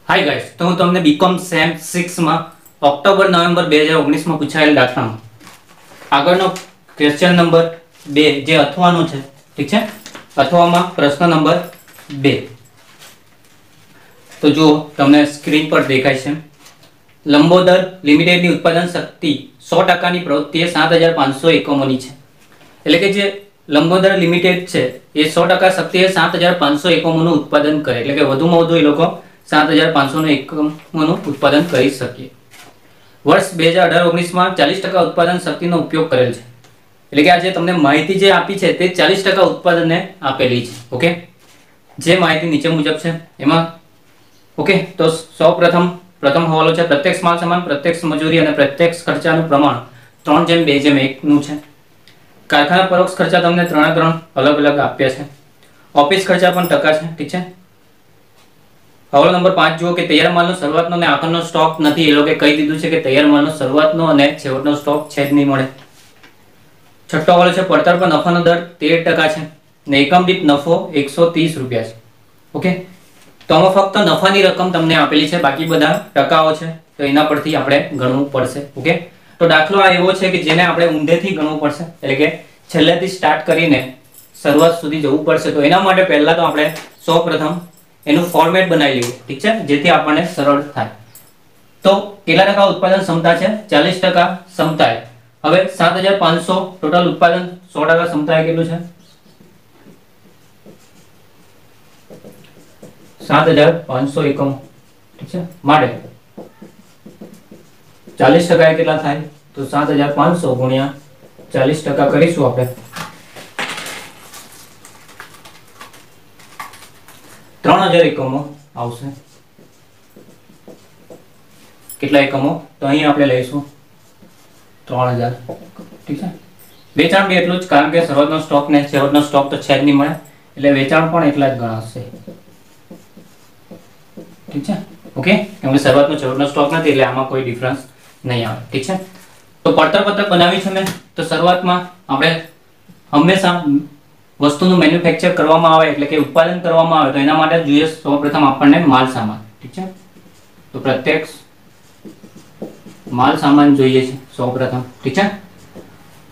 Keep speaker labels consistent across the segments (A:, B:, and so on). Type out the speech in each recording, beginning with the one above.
A: Hi guys, तो હું તમને બીકોમ સેમ 6 માં ઓક્ટોબર નવેમ્બર 2019 માં પૂછાયેલ દાખલાનો આગળનો ક્વેશ્ચન નંબર 2 જે અથવાનો છે, ઠીક છે। અથવામાં પ્રશ્ન નંબર 2 તો જુઓ, તમને સ્ક્રીન પર દેખાય છે। લંબોદર લિમિટેડની ઉત્પાદન શક્તિ 100% ની પ્રવૃત્તિએ 7500 એકમોની છે। એટલે કે જે લંબોદર લિમિટેડ છે એ 100% શક્તિએ 7500 એકમોનું ઉત્પાદન કરે, એટલે કે વધુમાં વધુ એ લોકો 7500 એકમોનું ઉત્પાદન કરી શકે। વર્ષ 2018-19 માં 40% ઉત્પાદન શક્તિનો ઉપયોગ કરેલ છે। એટલે કે આ જે તમને માહિતી જે આપી છે તે 40% ઉત્પાદનને આપેલી છે। ઓકે, જે માહિતી નીચે મુજબ છે એમાં ઓકે, તો પ્રથમ હવાલો છે પ્રત્યક્ષ માલ સામાન, પ્રત્યક્ષ મજૂરી અને પ્રત્યક્ષ ખર્ચાનું પ્રમાણ 3:2:1 નું છે। કારખાના પરોક્ષ ખર્ચા તમને 3 અલગ અલગ આપ્યા છે। ઓફિસ ખર્ચા પણ ટકા છે, ઠીક છે। હવાલો નંબર 5 જુઓ કે તૈયાર માલનો શરૂઆતનો અને આખરનો સ્ટોક નથી। એ લોકોએ કહી દીધું છે કે તૈયાર માલનો શરૂઆતનો અને છેવટનો સ્ટોક છે જ નહીં મળે। છઠ્ઠો હવાલો છે પડતર પર નફાનો દર 13% છે ને એકમ દીઠ નફો 130 રૂપિયા છે। ઓકે, તો આમાં ફક્ત નફાની રકમ તમને આપેલી છે, બાકી બધા ટકાઓ છે, તો એના પરથી આપણે ગણવું પડશે। ઓકે, તો દાખલો આ એવો છે કે જેને આપણે ઊંધેથી ગણવું પડશે, એટલે કે છેલ્લેથી સ્ટાર્ટ કરીને શરૂઆત સુધી જવું પડશે। તો એના માટે પહેલા તો આપણે સૌપ્રથમ એનું ફોર્મેટ બનાવી લેવું, ઠીક છે, જેથી આપણને સરળ થાય। તો કેટલા ટકા ઉત્પાદન ક્ષમતા છે? 40% ક્ષમતાએ। હવે 7500 ટોટલ ઉત્પાદન 100% ક્ષમતાએ કેટલું છે? 7500 એકમ, ઠીક છે, માટે 40% કેટલા થાય? તો 7500 ગુણ્યા 40% કરીશું આપણે, 3000 એકમો આવશે। કેટલા એકમો? તો અહીં આપણે લઈશું 3000, ઠીક છે। વેચાણ બી એટલું જ, કારણ કે શરૂઆતનો સ્ટોક ને છેવટનો સ્ટોક તો છે જ નહીં મળે, એટલે વેચાણ પણ એટલા જ ગણાશે, ઠીક છે। ઓકે, કેમ કે શરૂઆતનો છેવટનો સ્ટોક નથી એટલે આમાં કોઈ ડિફરન્સ નહીં આવે, ઠીક છે। તો પડતર પત્રક બનાવી છે મેં। તો શરૂઆતમાં આપણે હંમેશા વસ્તુનું મેન્યુફેક્ચર કરવામાં આવે, એટલે કે ઉત્પાદન કરવામાં આવે, તો એના માટે જોઈએ સૌપ્રથમ આપણને માલ સામાન, ઠીક છે। તો પ્રત્યક્ષ માલ સામાન જોઈએ છે સૌપ્રથમ, ઠીક છે।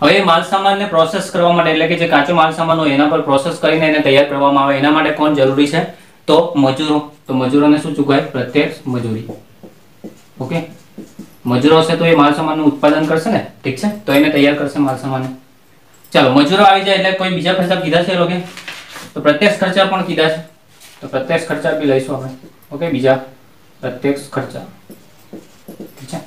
A: હવે માલ સામાનને પ્રોસેસ કરવા માટે, એટલે કે જે કાચો માલ સામાન હોય એના પર પ્રોસેસ કરીને એને તૈયાર કરવામાં આવે, એના માટે કોણ જરૂરી છે? તો મજૂરો। તો મજૂરોને શું ચૂકવાય? પ્રત્યક્ષ મજૂરી। ઓકે, મજૂરો હશે તો એ માલ સામાનનું ઉત્પાદન કરશે ને, ઠીક છે, તો એને તૈયાર કરશે માલ સામાન। ચાલો, મજૂરો આવી જાય એટલે કોઈ બીજા ખર્ચા કીધા છે એ લોકો? તો પ્રત્યક્ષ ખર્ચા પણ કીધા છે, તો પ્રત્યક્ષ ખર્ચા બી લઈશું આપણે। ઓકે, બીજા પ્રત્યક્ષ ખર્ચા, ઠીક છે।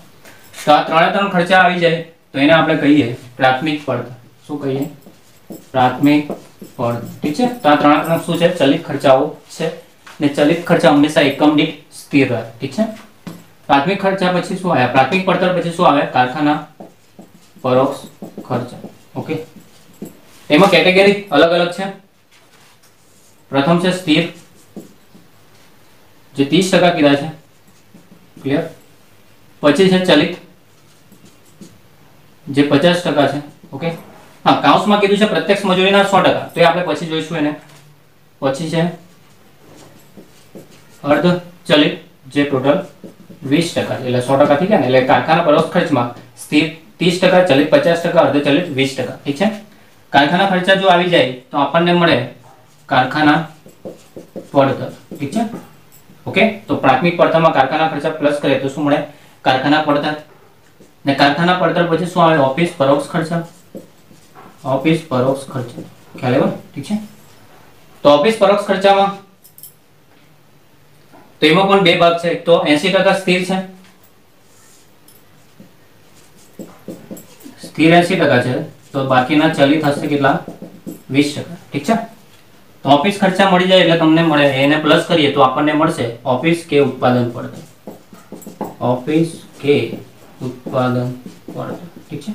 A: તો આ ત્રણ ખર્ચા આવી જાય તો એને આપણે કહીએ પ્રાથમિક પડતર। શું કહીએ? પ્રાથમિક પડતર, ઠીક છે। તો આ ત્રણ શું છે? ચલિત ખર્ચાઓ છે, ને ચલિત ખર્ચા હંમેશા એકમ દીઠ સ્થિર રહે, ઠીક છે। પ્રાથમિક ખર્ચા પછી શું આવે? પ્રાથમિક પડતર પછી શું આવે? કારખાના પરોક્ષ ખર્ચા। ઓકે, એમાં કેટેગરી અલગ અલગ છે। પ્રથમ છે સ્થિર, જે 30% કીધા છે, ક્લિયર। પછી છે ચલિત, જે 50% છે। ઓકે, હા, કાઉન્સમાં કીધું છે પ્રત્યક્ષ મજૂરીના 100%, તો એ આપણે પછી જોઈશું એને। પછી છે અર્ધ ચલિત, જે ટોટલ 20%, એટલે 100% થઈ ગયા ને, એટલે કારખાના પરોક્ષ ખર્ચમાં સ્થિર 30%, ચલિત 50%, અર્ધ ચલિત 20%, ઠીક છે। કારખાના ખર્ચા જો આવી જાય તો આપણને મળે કારખાના પડતર, ઠીક છે। ઓકે, તો પ્રાથમિક પડતરમાં કારખાના ખર્ચા પ્લસ કરીએ તો શું મળે? કારખાના પડતર। ને કારખાના પડતર પછી શું આવે? ઓફિસ પરોક્ષ ખર્ચા। ઓફિસ પરોક્ષ ખર્ચા, ખ્યાલ આવ્યો, ઠીક છે। તો ઓફિસ પરોક્ષ ખર્ચામાં તો એમાં પણ બે ભાગ છે, એક તો 80% સ્થિર છે, સ્થિર 80% છે, તો બાકીના ચલિત હશે કેટલા? 20%, ઠીક છે। તો ઓફિસ ખર્ચા મળી જાય એટલે તમને મળે, એને પ્લસ કરીએ તો આપણને મળશે ઓફિસ કે ઉત્પાદન પડતર। ઓફિસ કે ઉત્પાદન પડતર, ઠીક છે।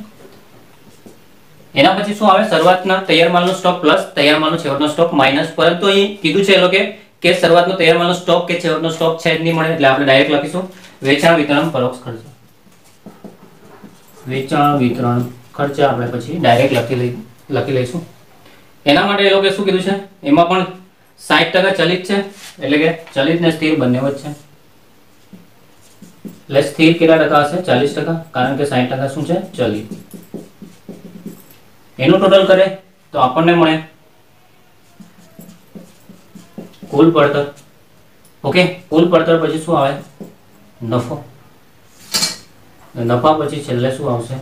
A: એના પછી શું આવે? શરૂઆતના તૈયાર માલનો સ્ટોક પ્લસ તૈયાર માલનો છેવટનો સ્ટોક માઈનસ, પરંતુ અહીં કીધું છે એ લોકો કે શરૂઆતનો તૈયાર માલનો સ્ટોક કે છેવટનો સ્ટોક છે જ નહીં મળે, એટલે આપણે ડાયરેક્ટ લખીશું વેચાણ વિતરણ પરોક્ષ ખર્ચા। વેચાણ વિતરણ ખર્ચા આપણે પછી ડાયરેક્ટ લખી લઈશું। એના માટે એ લોકો શું કીધું છે? એમાં પણ 60% ચલિત છે, એટલે કે ચલિત ને સ્થિર બંને જ છે। એટલે સ્થિર કેટલા ટકા હશે? 40%, કારણ કે 60% શું છે? ચલિત. એનું ટોટલ કરે તો આપણને મળે કુલ પડતર. ઓકે, કુલ પડતર પછી શું આવે? નફો. નફા પછી છેલ્લે શું આવશે?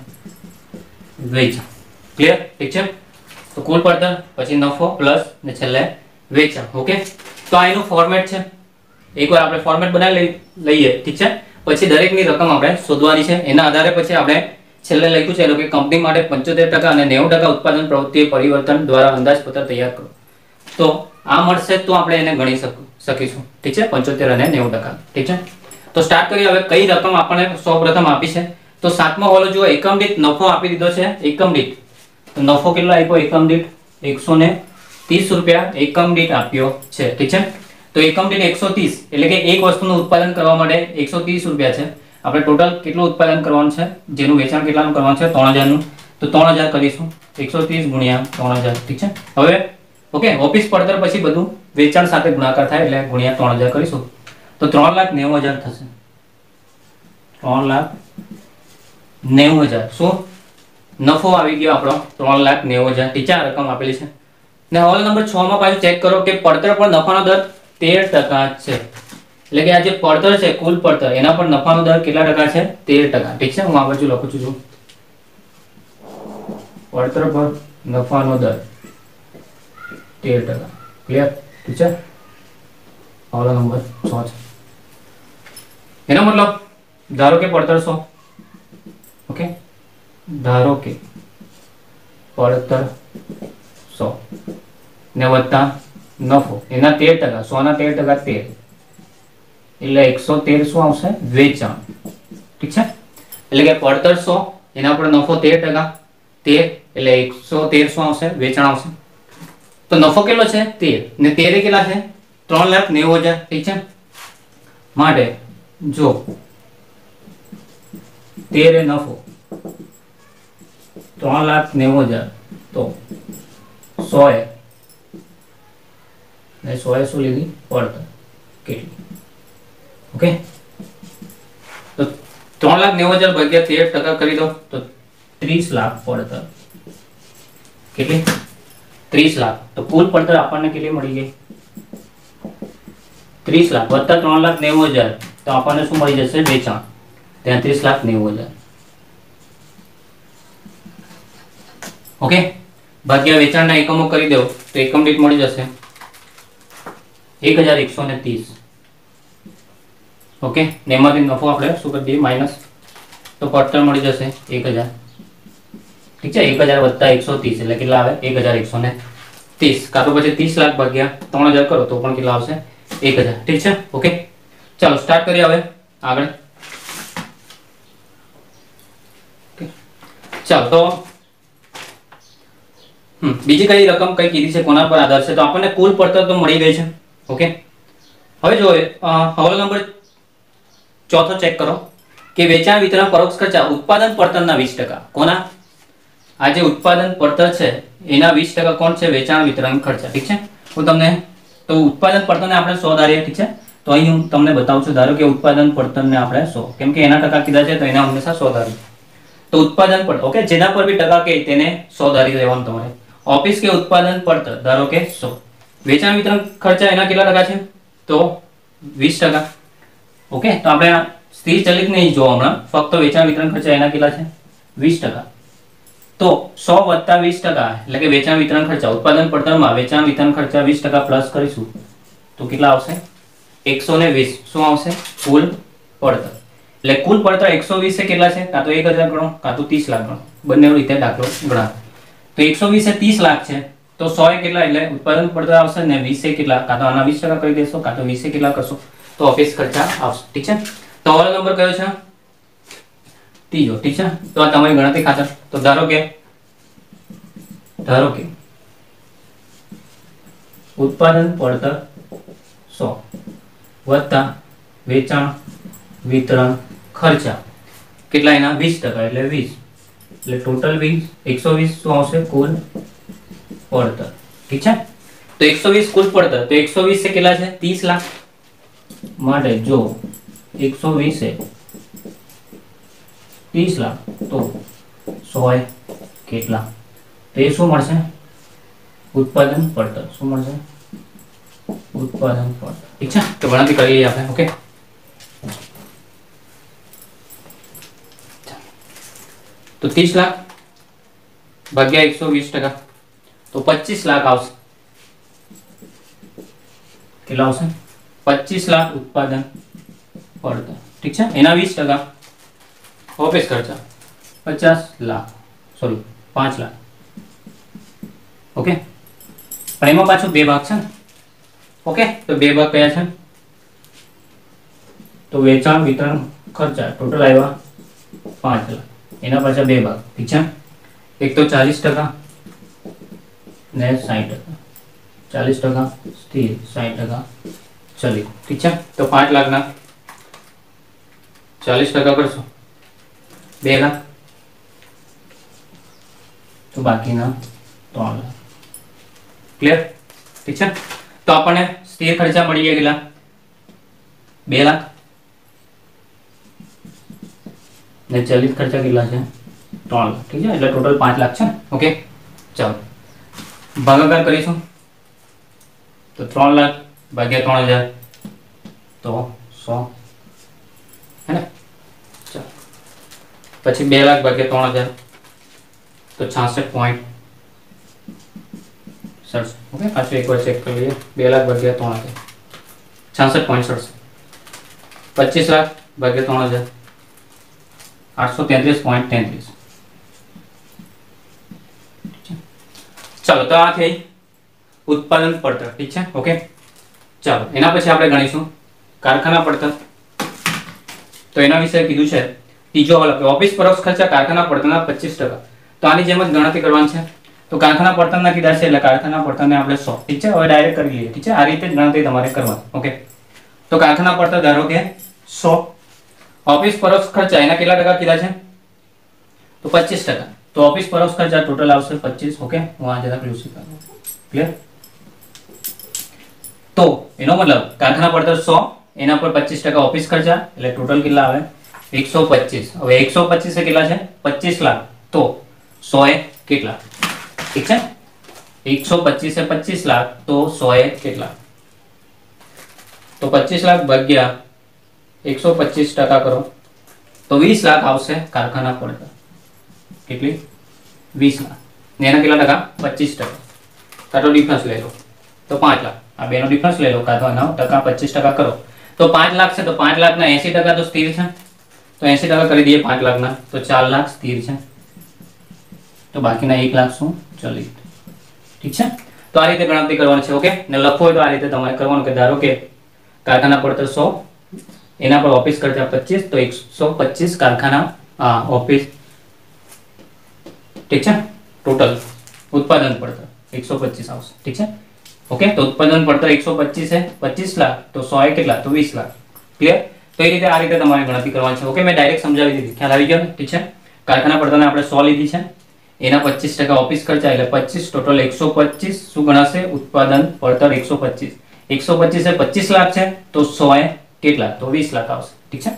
A: વેચાણ. ક્લિયર? ઠીક છે. તો કુલ પડતર પછી નફો પ્લસ ને છેલ્લે વેચાણ. ઓકે, તો આ એનું ફોર્મેટ છે. એકવાર આપણે ફોર્મેટ બનાવી લઈએ, ઠીક છે, પછી દરેકની રકમ આપણે શોધવાની છે. એના આધારે પછી આપણે છેલ્લે લખ્યું છે કે કંપની માટે 75% અને 90% ઉત્પાદન પ્રવૃત્તિ પરિવર્તન દ્વારા અંદાજપત્ર તૈયાર કરો. તો આ મળશે તો આપણે એને ગણી શકીશું. ઠીક છે, 75 અને 90%. ઠીક છે. તો સ્ટાર્ટ કરીએ. હવે કઈ રકમ આપણને સૌપ્રથમ આપી છે? તો સાતમો વાળો જો એકમ દીઠ નફો આપી દીધો છે. એકમ દીઠ તો નફો કેટલો આપ્યો? એકમ દીઠ 130 રૂપિયા એકમ દીઠ આપ્યો છે. ઠીક છે. તો એકમ દીઠ 130 એટલે કે એક વસ્તુનું ઉત્પાદન કરવા માટે 130 રૂપિયા છે. આપણે ટોટલ કેટલું ઉત્પાદન કરવાનું છે? જેનું વેચાણ કેટલાનું કરવાનું છે? 3000 નું. તો 3000 કરીશું. 130 ગુણ્યા 3000. ઠીક છે. હવે ઓકે, ઓફિસ પડતર પછી બધું વેચાણ સાથે ગુણાકાર થાય એટલે ગુણ્યા 3000 કરીશું. તો 3,90,000 થશે. 3,90,000 શું નફો આવી ગયો આપણો? 3,90,000. ઠીક છે. આ રકમ આપેલી છે. ને હવાલો નંબર 6 માં પાછું ચેક કરો કે પડતર પર નફાનો દર 13% છે. એટલે કે આ જે પડતર છે, કુલ પડતર, એના પર નફાનો દર કેટલા ટકા છે? 13%. ઠીક છે. હું આ બાજુ લખું છું. પડતર પર નફાનો દર 13%. ક્લિયર? ઠીક છે. હવાલો નંબર 6 છે. એનો મતલબ ધારો કે પડતર 100. ઓકે, ધારો કે પડતર 100 ને વત્તા નફો એના 13%, 100 ના 13% 13 એટલે 113 શું આવશે? વેચાણ. ઠીક છે. એટલે કે પડતર 100 એના પર નફો 13%, 13 એટલે 113 શું આવશે? વેચાણ આવશે. તો નફો કેટલો છે? 13 ને 13 કેટલા છે? 3,90,000. ઠીક છે. માટે જો 13 એ નફો 3,90,000 તો 100 એ શું લીધી? પડતર કેટલી? ઓકે, તો 3,90,000 ભાગ્યા 13% કરી દો તો 30 લાખ પડતર. કેટલી? 30 લાખ. તો કુલ પડતર આપણને કેટલી મળી ગઈ? 30 લાખ વત્તા 3,90,000 તો આપણને શું મળી જશે? વેચાણ 33,90,000. ઓકે, ભાગ્યા વેચાણના એકમો કરી દો તો એકમ દીઠ મળી જશે 1,130. ઓકે, ને એમાંથી નફો આપણે શું કરી દઈએ? માઇનસ. તો પડતર મળી જશે 1,000. ઠીક છે. 1,000 વત્તા 130 એટલે કેટલા આવે? 1,130. કાં તો પછી 30 લાખ ભાગ્યા 3,000 કરો તો પણ કેટલા આવશે? 1,000. ઠીક છે. ઓકે, ચાલો સ્ટાર્ટ કરીએ હવે આગળ. ચાલો તો બીજી કઈ રકમ કઈ કીધી છે? કોના પર આધાર છે? તો આપણને કુલ પડતર તો મળી ગઈ છે. ઓકે, હવે જો હવાલો નંબર 4 ચેક કરો કે વેચાણ વિતરણ પરોક્ષ ખર્ચા ઉત્પાદન પડતરના 20%. કોના? આ જે ઉત્પાદન પડતર છે એના 20% કોણ છે? વેચાણ વિતરણ ખર્ચા. ઠીક છે. હું તમને તો ઉત્પાદન પડતરને આપણે 100 ધારીએ. ઠીક છે. તો અહીં હું તમને બતાવું છું. ધારો કે ઉત્પાદન પડતરને આપણે 100, કેમ કે એના ટકા કીધા છે તો એના હંમેશા 100 ધારીએ. તો ઉત્પાદન પડતર, ઓકે, જેના પર બી ટકા કે તેને 100 ધારી લેવાનું તમારે. ઓફિસ કે ઉત્પાદન પડતર ધારો કે 100. વેચાણ વિતરણ ખર્ચા એના કેટલા ટકા છે? તો 20%. ઓકે, તો આપણે સ્થિર ચલિત નહીં જો હમણાં, ફક્ત વેચાણ વિતરણ ખર્ચા એના કેટલા છે? 20%. તો 100 વત્તા 20% એટલે કે વેચાણ વિતરણ ખર્ચા, ઉત્પાદન પડતરમાં વેચાણ વિતરણ ખર્ચા 20% પ્લસ કરીશું તો કેટલા આવશે? 120. શું આવશે? કુલ પડતર. એટલે કુલ પડતર 120 એ કેટલા છે? કાં તો 1,000 ગણો કાં તો 30 લાખ ગણો, બંને રીતે દાખલો ગણા. તો 120 એ 30 લાખ છે તો 100 એ કેટલા? એટલે ઉત્પાદન પડતર આવશે ને 20 એ કેટલા? કાં તો આના 20% કરી દેશો કાં તો 20 એ કેટલા કરશો તો ઓફિસ ખર્ચા આવશે. ઠીક છે. તો હવાલો નંબર કયો છે? ત્રીજો. ઠીક છે. તો આ તમારી ગણતરી ખાતર તો ધારો કે ઉત્પાદન પડતર 100 વત્તા વેચાણ વિતરણ ખર્ચા કેટલા? એના 20% એટલે 20. એટલે ટોટલ 120 શું આવશે? કુલ પડતર. ઠીક છે. તો 120 કુલ પડતર. તો 120 એ કેટલા છે? 30 લાખ. માટે જો 120 એ 30 લાખ તો 100 કેટલા, તો એ શું મળશે? ઉત્પાદન પડતર. શું મળશે? ઉત્પાદન પડતર. ઠીક છે, તો ગણતરી કરી લઈએ આપણે. ઓકે, તો 30 લાખ ભાગ્યા 120%, તો 25 લાખ આવશે. કેટલા આવશે? 25 લાખ ઉત્પાદન પડતર. ઠીક છે, એના 20% ઓફિસ ખર્ચા 50 લાખ, સોરી 5 લાખ. ઓકે, પણ એમાં પાછું બે ભાગ છે ને. ઓકે, તો બે ભાગ કયા છે? તો વેચાણ વિતરણ ખર્ચા ટોટલ આવ્યા 5 લાખ, એના પાછા બે ભાગ. ઠીક છે, એક તો 40% ને 60%. 40% સ્થિર, 60% ચલિત. ઠીક છે, તો 5 લાખના 40% કરશો 2 લાખ, તો બાકીના 3 લાખ. ક્લિયર? ઠીક છે, તો આપણને સ્થિર ખર્ચા મળી ગયા કેટલા? 2 લાખ ને ચલિત ખર્ચા કેટલા છે? 3 લાખ. ઠીક છે, એટલે ટોટલ 5 લાખ છે. ઓકે, ચાલો ભાગાકાર કરીશું. તો 3 લાખ ભાગ્યા 3000 તો 100 હે ને. ચાલો પછી 2 લાખ ભાગ્યા 3000 તો 66.67. ઓકે, પાછું એકવાર ચેક કરી લઈએ. 2 લાખ ભાગ્યા 3000 66.67. 25 લાખ ભાગ્યા 3000 833.33. ચાલો, તો આ થઈ ઉત્પાદન પડતર. ઠીક છે, ઓકે. ચાલો, એના પછી આપણે ગણીશું કારખાના પડતર. તો એના વિશે કીધું છે ત્રીજો વાળો કે ઓફિસ પરોક્ષ ખર્ચા કારખાના પડતરના 25%. તો આની જેમ જ ગણતરી કરવાની છે. તો કારખાના પડતરના કીધા છે એટલે કારખાના પડતરને આપણે 100. ઠીક છે, હવે ડાયરેક્ટ કરી લઈએ. ઠીક છે, આ રીતે જ ગણતરી તમારે કરવાની. ઓકે, તો કારખાના પડતર ધારો કે 100. ઓફિસ પરોક્ષ ખર્ચા એના કેટલા ટકા કીધા છે? તો 25%. તો ઓફિસ પરોક્ષ ખર્ચા ટોટલ આવશે 25. ઓકે, હું આ જરા ક્લિયર કરું. ક્લિયર? તો એનો મતલબ કારખાના પડતર 100, એના પર 25% ઓફિસ ખર્ચા એટલે ટોટલ કેટલા આવે? 125. હવે 125 એ કેટલા છે? 25 લાખ. તો 100 એ કેટલા? ઠીક છે, 125 એ 25 લાખ તો 100 એ કેટલા? તો 25 લાખ ભાગ્યા 125% કરો તો 20 લાખ આવશે કારખાના પડતર. કેટલી? 20 લાખ. ને એના કેટલા ટકા? 25%. કાં તો ડિફરન્સ લઈ લો તો 5 લાખ. આ બેનો ડિફરન્સ લઈ લો, કાં તો એના ટકા 25% કરો તો 5 લાખ છે. તો 5 લાખના 80% તો સ્થિર છે, તો 80% કરી દઈએ 5 લાખના તો 4 લાખ સ્થિર છે. તો બાકીના 1 લાખ શું? ચલિત. ઠીક છે, તો આ રીતે ગણતરી કરવાની છે. ઓકે, ને લખો હોય તો આ રીતે તમારે કરવાનું કે ધારો કે કારખાના પડતર 100, એના પર ઓફિસ ખર્ચા 25, તો 125 કારખાના ઓફિસ. ઠીક છે, ટોટલ ઉત્પાદન પડતર 125 આવશે. ઠીક છે, ઓકે. તો ઉત્પાદન પડતર 125 છે, 25 લાખ તો 100 એ કેટલા? તો 20 લાખ. ક્લિયર? તો એ રીતે આ રીતે તમારે ગણતરી કરવાની છે. ઓકે, મેં ડાયરેક્ટ સમજાવી દીધી. ખ્યાલ આવી ગયો ને? ઠીક છે, કારખાના પડતરને આપણે 100 લીધી છે, એના 25% ઓફિસ ખર્ચા એટલે 25, ટોટલ 125 શું ગણાશે? ઉત્પાદન પડતર 125. 125 એ 25 લાખ છે તો 100 એ કેટલા? તો 20 લાખ આવશે. ઠીક છે,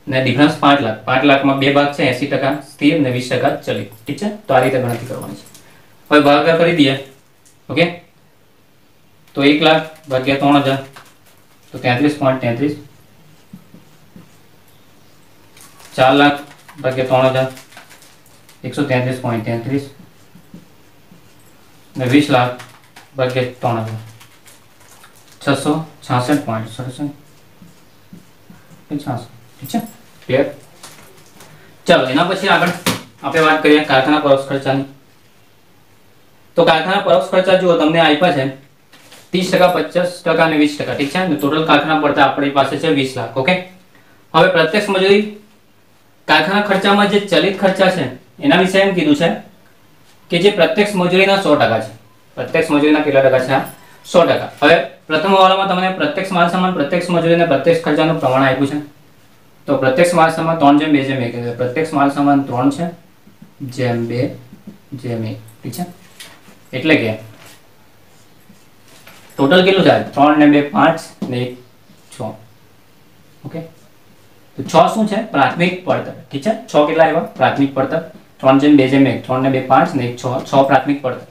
A: ને ડિફરન્સ 5 લાખ. 5 લાખમાં બે ભાગ છે, 80% સ્થિર ને 20% ચલિત. ઠીક છે, તો આ રીતે ગણતરી કરવાની છે. હવે ભાગાકાર કરી દઈએ. ઓકે, તો 1 લાખ ભાગ્યા 3000 તો 33.33. 4 લાખ ભાગ્યા 3000 133.33. ને 20 લાખ ભાગ્યા 3000 666.67. ઠીક છે, ક્લિયર? ચાલો, એના પછી આગળ આપણે વાત કરીએ કારખાના પરોક્ષ ખર્ચાની. તો કારખાના પરોક્ષ ખર્ચા જુઓ તમને આપ્યા છે 30%, 50% અને 20%. ઠીક છે, ટોટલ કારખાના પડતર આપણી પાસે છે 20 લાખ. ઓકે, હવે પ્રત્યક્ષ મજૂરી કારખાના ખર્ચામાં જે ચલિત ખર્ચા છે એના વિશે એમ કીધું છે કે જે પ્રત્યક્ષ મજૂરીના 100% છે. પ્રત્યક્ષ મજૂરીના કેટલા ટકા છે? 100%. હવે પ્રથમ હવાલામાં તમને પ્રત્યક્ષ માલ સામાન, પ્રત્યક્ષ મજૂરી અને પ્રત્યક્ષ ખર્ચાનું પ્રમાણ આપ્યું છે. તો પ્રત્યક્ષ માલ સામાન 3:2:1. પ્રત્યક્ષ માલ સામાન 3 છે 2:1. ઠીક છે, એટલે કે ટોટલ કેટલું થાય? 3 ને 2 5 ને 1 6. ઓકે, તો 6 શું છે પ્રાથમિક પડતર, ઠીક છે। 6 કેટલા આવ્યા પ્રાથમિક પડતર, 3/2/1, 3 ને 2 5 ને 1 6 પ્રાથમિક પડતર।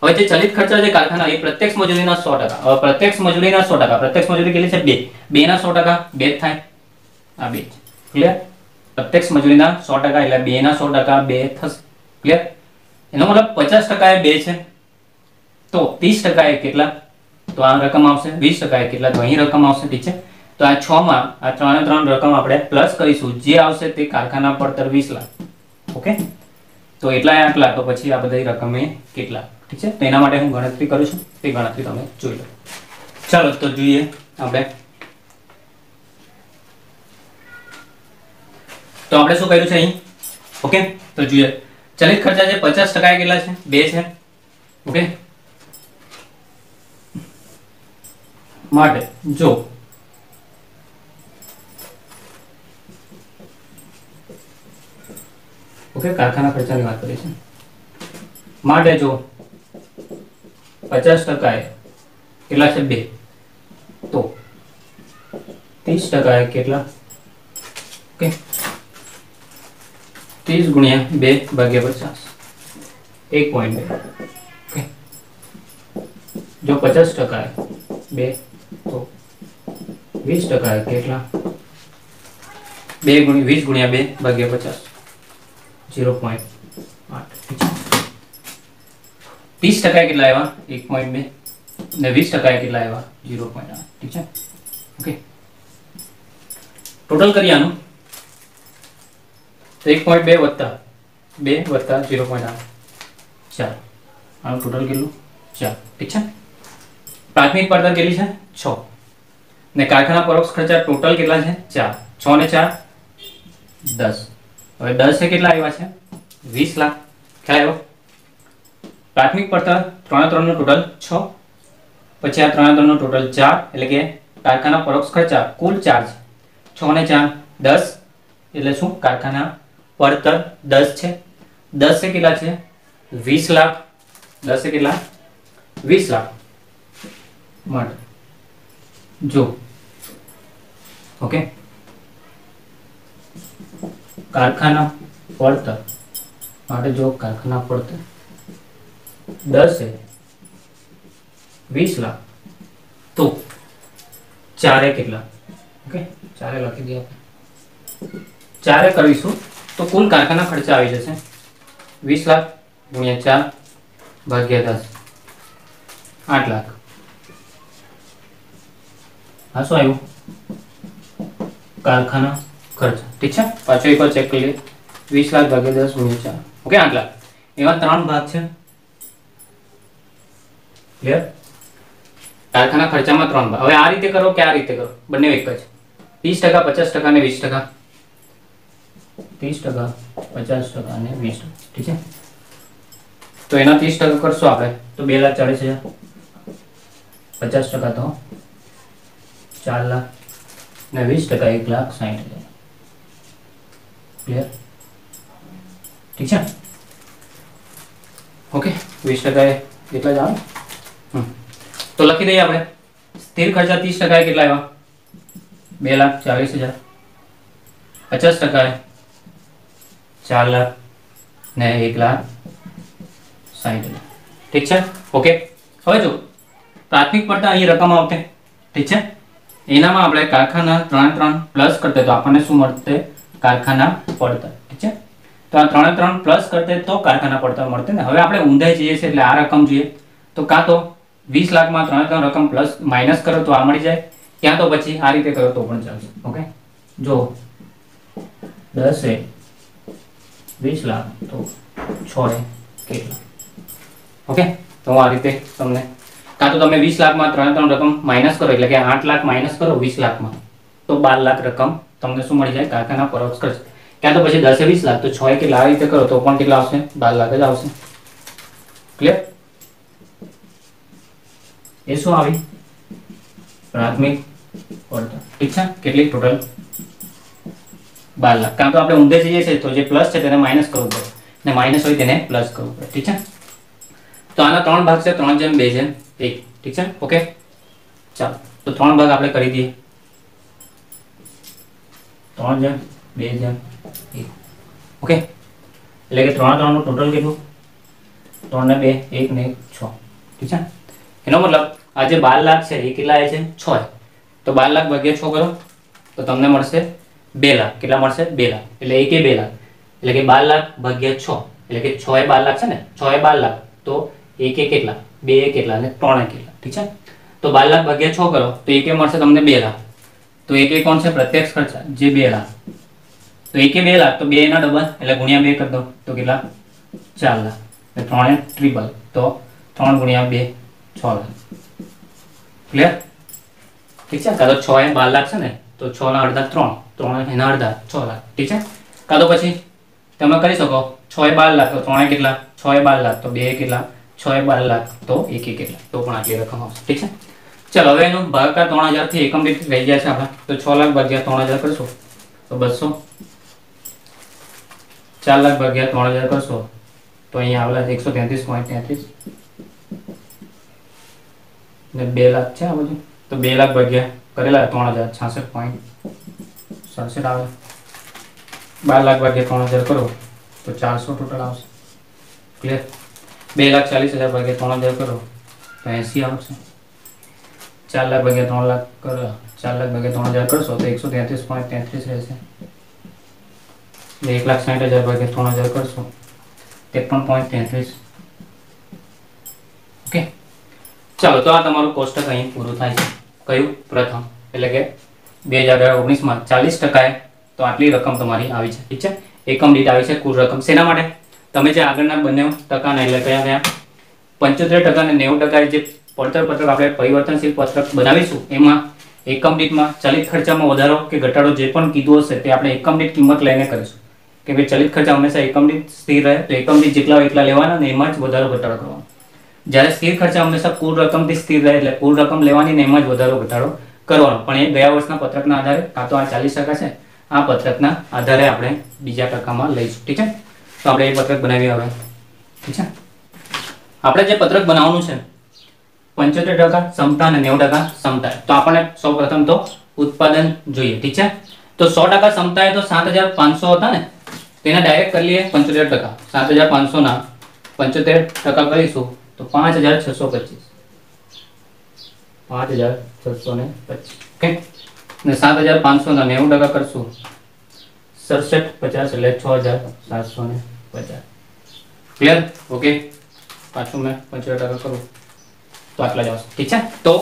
A: હવે જે ચલિત ખર્ચા છે કારખાના એ પ્રત્યક્ષ મજૂરીના 100%, હવે પ્રત્યક્ષ મજૂરીના 100%, પ્રત્યક્ષ મજૂરી કેટલી છે 2, 2 ના 100% 2 થાય, આ 2 ક્લિયર। પ્રત્યક્ષ મજૂરીના 100% એટલે 2 ના 100% 2 થશે, ક્લિયર। એનો મતલબ 50% એ 2 છે, તો 30% એ કેટલા, તો આ રકમ આવશે, 20% એ કેટલા, તો અહીં રકમ આવશે, ઠીક છે। તો આ 6 માં આ 3 રકમ આપણે પ્લસ કરીશું, જે આવશે તે કારખાના પડતર 20 લાખ, ઓકે। તો એટલા આટલા, તો પછી આ બધી રકમે કેટલા, ઠીક છે। તો એના માટે હું ગણતરી કરું છું, તે ગણતરી તમે જોઈ લો। ચાલો તો જોઈએ આપણે, તો આપણે શું કર્યું છે અહીં, ઓકે। તો જોઈએ ચલિત ખર્ચા છે 50% કેટલા છે 2 છે, ઓકે। માટે જો ઓકે કારખાના ખર્ચાની વાત કરીએ છીએ, માટે જો 50% એ કેટલા છે 2, તો 30% એ કેટલા, ઓકે 30 ગુણ્યા 2 ભાગ્યા 50, 1.2, ઓકે। જો 50% એ 2, તો 20% એ કેટલા, 20 ગુણ્યા 2 ભાગ્યા 50, 0.8, 30% કેટલા આવ્યા 1.2 ને 20% કેટલા આવ્યા 0.8, ઠીક છે, ઓકે। ટોટલ કરીએ આનું, તો 1.2 વત્તા 2 વત્તા 0.8, 4, આનું ટોટલ કેટલું 4, ઠીક છે। પ્રાથમિક પડતર કેટલી છે 6 ને કારખાના પરોક્ષ ખર્ચા ટોટલ કેટલા છે 4, 6 ને 4 10, હવે 10 એ કેટલા આવ્યા છે 20 લાખ, ખ્યાલ આવ્યો। પ્રાથમિક પડતર 3 નો ટોટલ 6, પછી આ 3 નો ટોટલ 4, એટલે કે કારખાના પરોક્ષ ખર્ચા કુલ 4 છે, 6 ને 4 10, એટલે શું કારખાના પડતર 10 છે, 10 એ કેટલા છે 20 લાખ, 10 એ કેટલા 20 લાખ, માટે જો ઓકે કારખાના પડતર માટે જો કારખાના પડતર 10 એ 20 લાખ, તો 4 એ કેટલા, ઓકે 4 એ લખી દઈએ આપણે, 4 એ કરીશું તો કુલ કારખાના ખર્ચા આવી જશે 20 લાખ ગુણ્યા 4 ભાગ્યા 10, 8 લાખ। આ શું આવ્યું કારખાના ખર્ચ, ઠીક છે। પાછો એકવાર ચેક કરી લઈએ, 20 લાખ ભાગ્યા 10 ગુણ્યા 4, ઓકે 8 લાખ। એવા 3 ભાગ છે, ક્લિયર। કારખાના ખર્ચામાં 3 ભાગ, હવે આ રીતે કરો કે આ રીતે કરો, બંને એક જ, 30%, 50% ને 20%, 30%, 50% અને 20%, ઠીક છે। તો એના 30% કરશો આપણે તો 2,40,000, 50% તો 4 લાખ ને 20% 1,60,000, ક્લિયર, ઠીક છે, ઓકે। 20% એ કેટલા જ આવે, તો લખી દઈએ આપણે, સ્થિર ખર્ચા 30% એ કેટલા આવ્યા 2,40,000, 50% એ 4 લાખ ને 1,60,000, ઠીક છે, ઓકે। હવે જો પ્રાથમિક પડતર અહીં રકમ આવતે, ઠીક છે, એનામાં આપણે કારખાના 3 પ્લસ કરતે તો આપણને શું મળતે કારખાના પડતર, ઠીક છે। તો આ 3 પ્લસ કરતે તો કારખાના પડતર મળતે ને। હવે આપણે ઊંધાઈ જઈએ છે એટલે આ રકમ જોઈએ, તો કાં તો 20 લાખમાં 3 રકમ પ્લસ માઇનસ કરો તો આ મળી જાય, ક્યાં તો પછી આ રીતે કરો તો પણ ચાલશે, ઓકે। જો 10 એ 20 લાખ તો 6 એ કેટલા, ઓકે। તો આ રીતે તમને, કાં તો તમે 20 લાખમાં 3 રકમ માઇનસ કરો, એટલે કે 8 લાખ માઇનસ કરો 20 લાખમાં તો 12 લાખ રકમ તમને શું મળી જાય કારખાના પરોક્ષ ખર્ચ, ક્યાં તો પછી 10 એ 20 લાખ તો 6 એ કેટલા, આ રીતે કરો તો પણ કેટલા આવશે 12 લાખ જ આવશે, ક્લિયર। એ શું આવી પ્રાથમિક પડતર, ઠીક છે, કેટલી ટોટલ 12 લાખ। કાં તો આપણે ઊંધે જઈએ છીએ તો જે પ્લસ છે તેને માઇનસ કરવું પડે ને માઇનસ હોય તેને પ્લસ કરવું પડે, ઠીક છે। તો આના 3 ભાગ છે, 3/2/1, ઠીક છે, ઓકે। ચાલો તો 3 ભાગ આપણે કરી દઈએ, 3/2/1 ઓકે, એટલે કે 3 3 નું ટોટલ કેટલું? 3 ને 2 1 ને 6, ઠીક છે. એનો મતલબ આ જે 12 લાખ છે એ કેટલા આવે છે? 6. તો 12 લાખ ભાગ્યા 6 કરો તો તમને મળશે 2 લાખ. કેટલા મળશે? 2 લાખ. એટલે 1 એ 2 લાખ, એટલે કે 12 લાખ ભાગ્યા 6, એટલે કે 6 એ 12 લાખ છે ને, 6 એ 12 લાખ, તો 1 એ કેટલા? 2 એ કેટલા અને 3 એ કેટલા, ઠીક છે. તો 12 લાખ ભાગ્યા 6 કરો તો 1 એ મળશે તમને 2 લાખ. તો 1 એ કોણ છે? પ્રત્યક્ષ ખર્ચ, જે 2 લાખ. તો 1 એ 2 લાખ, તો 2 એના ડબલ એટલે ગુણ્યા 2 કરી દો તો કેટલા? 4 લાખ. એટલે 3 એ ટ્રિપલ, તો 3 ગુણ્યા 2 6 લાખ. ક્લિયર? ઠીક છે. કાં તો 6 એ 12 લાખ છે ને, તો 6 ના અડધા 3, 3 એના અડધા 6 લાખ, ઠીક છે. કાં તો પછી તમે કરી શકો 6 એ 12 લાખ, તો 3 એ કેટલા? 6 એ 12 લાખ, તો 2 એ કેટલા? 6 એ 12 લાખ, તો 1 એ કેટલા? તો પણ આટલી રકમ આવશે, ઠીક છે. ચલો, હવે એનું ભાગાકાર 3000 થી એકમ દીઠ રહી ગયા છે આપણે, તો 6 લાખ ભાગ્યા 3000 કરશો તો 200, 4 લાખ ભાગ્યા 3000 કરશો તો અહીંયા આવેલા 133.33 ને 2 લાખ છે આ બધું, તો 2 લાખ ભાગ્યા કરેલા 3000 66.67 આવે. 12 લાખ ભાગ્યા 3000 કરો તો 400 ટોટલ આવશે. ક્લિયર? 2,40,000 ભાગ્યા 3000 કરો તો 80 આવશે. 4 લાખ ભાગ્યા 3 લાખ કરો, 4 લાખ ભાગ્યા 3000 કરશો તો 133.33 રહેશે. 1,60,000 ભાગ્યા 3000 કરશો 53.33. ઓકે, ચાલો, તો આ તમારું કોષ્ટક અહીં પૂરું થાય છે. કયું? પ્રથમ, એટલે કે 2019માં 40% તો આટલી રકમ તમારી આવી છે, ઠીક છે. એકમ દીઠ આવી છે કુલ રકમ. શેના માટે? તમે જે આગળના બંને ટકાના, એટલે કયા કયા 75% અને 90% જે પડતર પત્રક આપણે પરિવર્તનશીલ પત્રક બનાવીશું, એમાં એકમ દીઠમાં ચલિત ખર્ચામાં વધારો કે ઘટાડો જે પણ કીધું હશે તે આપણે એકમ દીઠ કિંમત લઈને કરીશું. કે ભાઈ ચલિત ખર્ચા હંમેશા એકમ દીઠ સ્થિર રહે, તો એકમ દીઠ જેટલા એટલા લેવાના ને એમાં જ વધારો ઘટાડો કરવાનો. જ્યારે સ્થિર ખર્ચા હંમેશા કુલ રકમથી સ્થિર રહે, એટલે કુલ રકમ લેવાની ને એમાં જ વધારો ઘટાડો કરવાનો. પણ એ ગયા વર્ષના પત્રકના આધારે, કાં તો આ 40% છે, આ પત્રકના આધારે આપણે બીજા ટકામાં લઈશું, ઠીક છે. તો આપણે એ પત્રક બનાવીએ હવે, ઠીક છે. આપણે જે પત્રક બનાવવાનું છે 75% ક્ષમતા અને 90% ક્ષમતા, તો આપણે સૌપ્રથમ તો ઉત્પાદન જોઈએ, ઠીક છે. તો 100% ક્ષમતા એ તો 7,500 હતા ને, તેના ડાયરેક્ટ કરી લઈએ 75%. 7,500 ના 75% કરીશું તો 5,625, 5,625. ઓકે, ને 7,500 ના 90% કરશું 6750 એટલે 6,750. ક્લિયર? ઓકે, પાછું મેં 75% કરું તો આટલા જ આવશે, ઠીક છે. તો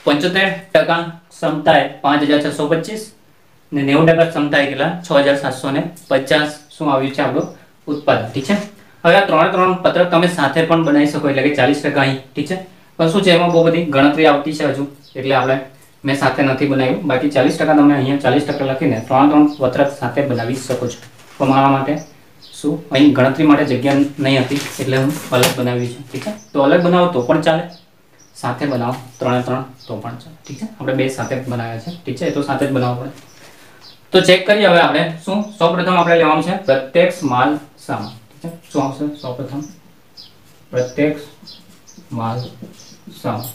A: 75% ક્ષમતા એ 5,625 ને 90% ક્ષમતા એ કેટલા? 6,750 શું આવ્યું છે આપણું ઉત્પાદન, ઠીક છે. હવે આ ત્રણ પત્રક તમે સાથે પણ બનાવી શકો, એટલે કે 40% અહીં, ઠીક છે. પણ શું છે, એમાં બહુ બધી ગણતરી આવતી છે હજુ, એટલે આપણે મેં સાથે નથી બનાવ્યું. બાકી 40% તમે અહીંયા 40% લખીને ત્રણ પત્રક સાથે બનાવી શકો છો. પણ મારા માટે શું અહીં ગણતરી માટે જગ્યા નહીં હતી, એટલે હું અલગ બનાવી છું, ઠીક છે. તો અલગ બનાવો તો પણ ચાલે, સાથે બનાવો 3 તો પણ ચાલે, ઠીક છે. આપણે બે સાથે બનાવ્યા છે, ઠીક છે. એ તો સાથે જ બનાવવું પડે. તો ચેક કરીએ હવે આપણે શું. સૌપ્રથમ આપણે લેવાનું છે પ્રત્યક્ષ માલ સામાન, ઠીક છે. શું આવશે? સૌપ્રથમ પ્રત્યક્ષ માલ સામાન.